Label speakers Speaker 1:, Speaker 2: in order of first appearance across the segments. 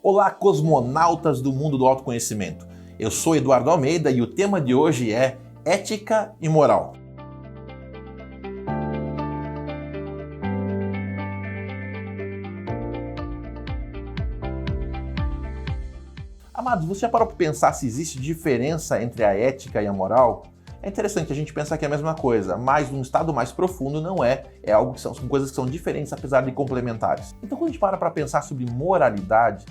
Speaker 1: Olá, cosmonautas do mundo do autoconhecimento. Eu sou Eduardo Almeida e o tema de hoje é ética e moral. Amados, você já parou para pensar se existe diferença entre a ética e a moral? É interessante a gente pensar que é a mesma coisa, mas num estado mais profundo não é. É algo que são coisas que são diferentes, apesar de complementares. Então, quando a gente para pensar sobre moralidade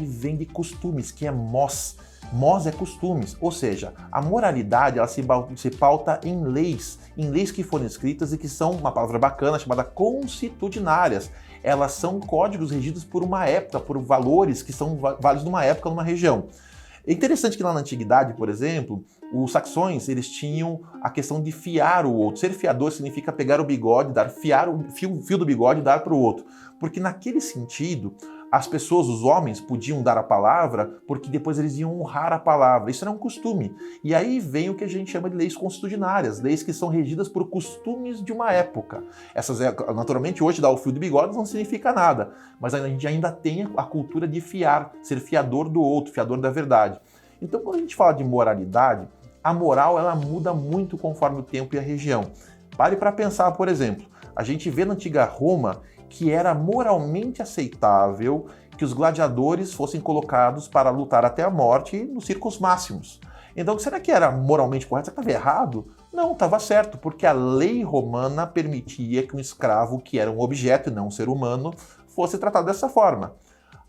Speaker 1: vem de costumes, que é mos. Mos é costumes, ou seja, a moralidade ela se pauta em leis que foram escritas e que são, uma palavra bacana, chamada constitucionárias. Elas são códigos regidos por uma época, por valores que são válidos numa época, numa região. É interessante que lá na antiguidade, por exemplo, os saxões eles tinham a questão de fiar o outro. Ser fiador significa pegar o bigode, fiar o fio do bigode e dar para o outro. Porque naquele sentido, as pessoas, os homens, podiam dar a palavra porque depois eles iam honrar a palavra. Isso era um costume. E aí vem o que a gente chama de leis constitucionárias, leis que são regidas por costumes de uma época. Essas, naturalmente, hoje dar o fio do bigode não significa nada, mas a gente ainda tem a cultura de fiar, ser fiador do outro, fiador da verdade. Então, quando a gente fala de moralidade, a moral ela muda muito conforme o tempo e a região. Pare para pensar, por exemplo, a gente vê na antiga Roma que era moralmente aceitável que os gladiadores fossem colocados para lutar até a morte nos circos máximos. Então, será que era moralmente correto? Será que estava errado? Não, estava certo, porque a lei romana permitia que um escravo, que era um objeto e não um ser humano, fosse tratado dessa forma.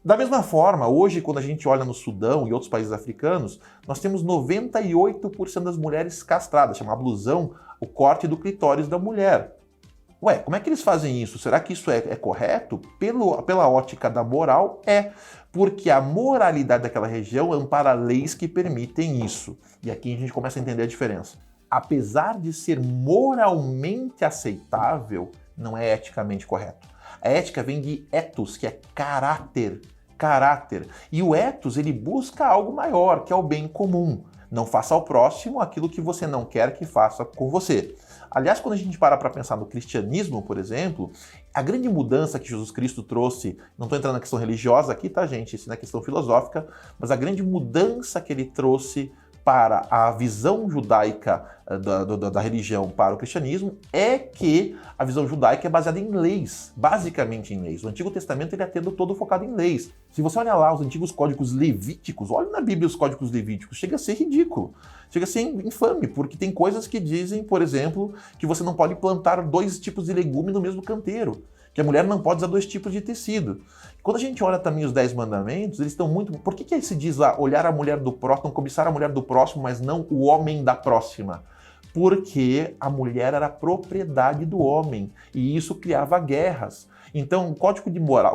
Speaker 1: Da mesma forma, hoje, quando a gente olha no Sudão e outros países africanos, nós temos 98% das mulheres castradas, chama ablusão, o corte do clitóris da mulher. Ué, como é que eles fazem isso? Será que isso é correto? Pela ótica da moral, é. Porque a moralidade daquela região ampara leis que permitem isso. E aqui a gente começa a entender a diferença. Apesar de ser moralmente aceitável, não é eticamente correto. A ética vem de ethos, que é caráter. E o ethos, ele busca algo maior, que é o bem comum. Não faça ao próximo aquilo que você não quer que faça com você. Aliás, quando a gente para pensar no cristianismo, por exemplo, a grande mudança que Jesus Cristo trouxe, não estou entrando na questão religiosa aqui, tá, gente? Isso não é questão filosófica, mas a grande mudança que ele trouxe para a visão judaica da religião para o cristianismo é que a visão judaica é baseada em leis, basicamente em leis. O Antigo Testamento ele é todo focado em leis. Se você olhar lá os antigos códigos levíticos, olha na Bíblia os códigos levíticos, chega a ser ridículo, chega a ser infame, porque tem coisas que dizem, por exemplo, que você não pode plantar 2 tipos de legume no mesmo canteiro, que a mulher não pode usar 2 tipos de tecido. Quando a gente olha também os 10 mandamentos, eles estão muito... Por que se diz lá, olhar a mulher do próximo, não cobiçar a mulher do próximo, mas não o homem da próxima? Porque a mulher era propriedade do homem, e isso criava guerras. Então, o código moral,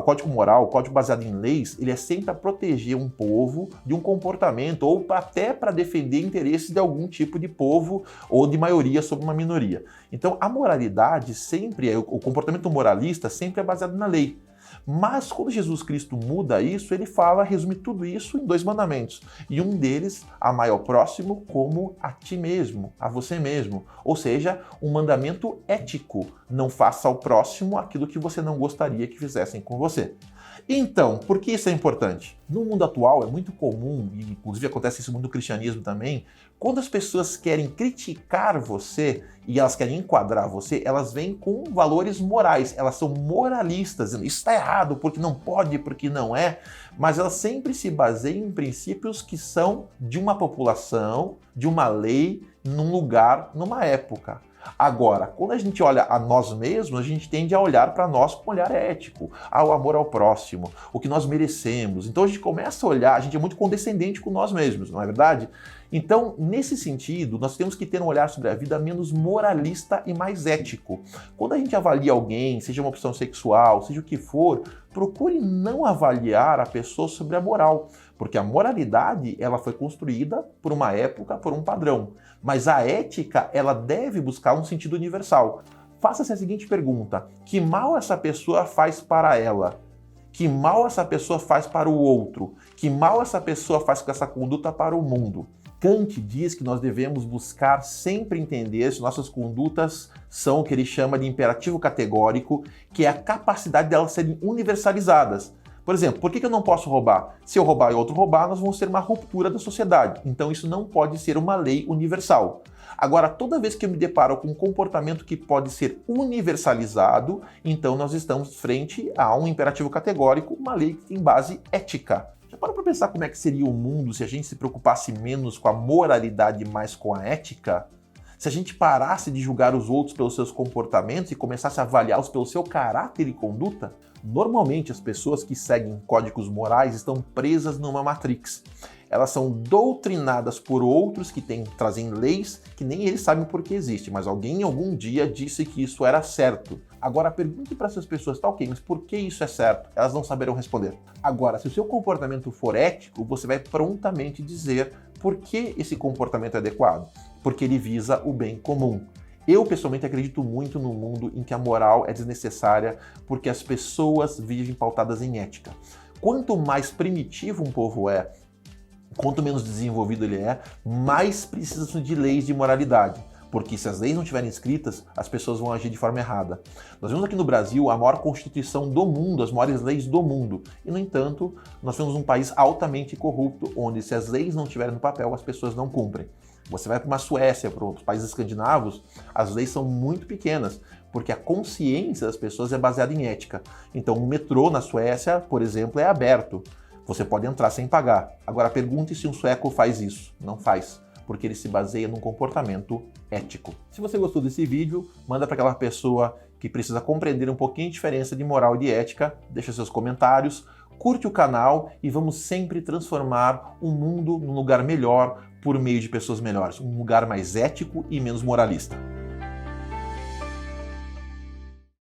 Speaker 1: o código baseado em leis, ele é sempre para proteger um povo de um comportamento, ou até para defender interesses de algum tipo de povo, ou de maioria sobre uma minoria. Então, a moralidade sempre, o comportamento moralista sempre é baseado na lei. Mas quando Jesus Cristo muda isso, ele resume tudo isso em 2 mandamentos. E um deles, amai ao próximo como a ti mesmo, a você mesmo. Ou seja, um mandamento ético. Não faça ao próximo aquilo que você não gostaria que fizessem com você. Então, por que isso é importante? No mundo atual é muito comum, e inclusive acontece isso muito no cristianismo também, quando as pessoas querem criticar você e elas querem enquadrar você, elas vêm com valores morais, elas são moralistas, dizendo isso está errado, porque não pode, porque não é, mas elas sempre se baseiam em princípios que são de uma população, de uma lei, num lugar, numa época. Agora, quando a gente olha a nós mesmos, a gente tende a olhar para nós com um olhar ético, ao amor ao próximo, o que nós merecemos. Então a gente começa a olhar, a gente é muito condescendente com nós mesmos, não é verdade? Então, nesse sentido, nós temos que ter um olhar sobre a vida menos moralista e mais ético. Quando a gente avalia alguém, seja uma opção sexual, seja o que for, procure não avaliar a pessoa sobre a moral, porque a moralidade ela foi construída por uma época, por um padrão. Mas a ética ela deve buscar um sentido universal. Faça-se a seguinte pergunta: que mal essa pessoa faz para ela? Que mal essa pessoa faz para o outro? Que mal essa pessoa faz com essa conduta para o mundo? Kant diz que nós devemos buscar sempre entender se nossas condutas são o que ele chama de imperativo categórico, que é a capacidade delas serem universalizadas. Por exemplo, por que eu não posso roubar? Se eu roubar e outro roubar, nós vamos ter uma ruptura da sociedade. Então isso não pode ser uma lei universal. Agora, toda vez que eu me deparo com um comportamento que pode ser universalizado, então nós estamos frente a um imperativo categórico, uma lei que tem base ética. Já parou para pensar como é que seria o mundo se a gente se preocupasse menos com a moralidade e mais com a ética? Se a gente parasse de julgar os outros pelos seus comportamentos e começasse a avaliá-los pelo seu caráter e conduta? Normalmente as pessoas que seguem códigos morais estão presas numa matrix. Elas são doutrinadas por outros que trazem leis que nem eles sabem por que existe, mas alguém algum dia disse que isso era certo. Agora pergunte para essas pessoas, tá ok, mas por que isso é certo? Elas não saberão responder. Agora, se o seu comportamento for ético, você vai prontamente dizer por que esse comportamento é adequado. Porque ele visa o bem comum. Eu, pessoalmente, acredito muito num mundo em que a moral é desnecessária porque as pessoas vivem pautadas em ética. Quanto mais primitivo um povo é, quanto menos desenvolvido ele é, mais precisam de leis de moralidade. Porque se as leis não estiverem escritas, as pessoas vão agir de forma errada. Nós vemos aqui no Brasil a maior constituição do mundo, as maiores leis do mundo. E, no entanto, nós temos um país altamente corrupto, onde se as leis não estiverem no papel, as pessoas não cumprem. Você vai para uma Suécia, para outros países escandinavos, as leis são muito pequenas, porque a consciência das pessoas é baseada em ética. Então, o metrô na Suécia, por exemplo, é aberto. Você pode entrar sem pagar. Agora, pergunte se um sueco faz isso. Não faz, porque ele se baseia num comportamento ético. Se você gostou desse vídeo, manda para aquela pessoa que precisa compreender um pouquinho a diferença de moral e de ética, deixa seus comentários, curte o canal e vamos sempre transformar o mundo num lugar melhor por meio de pessoas melhores, um lugar mais ético e menos moralista.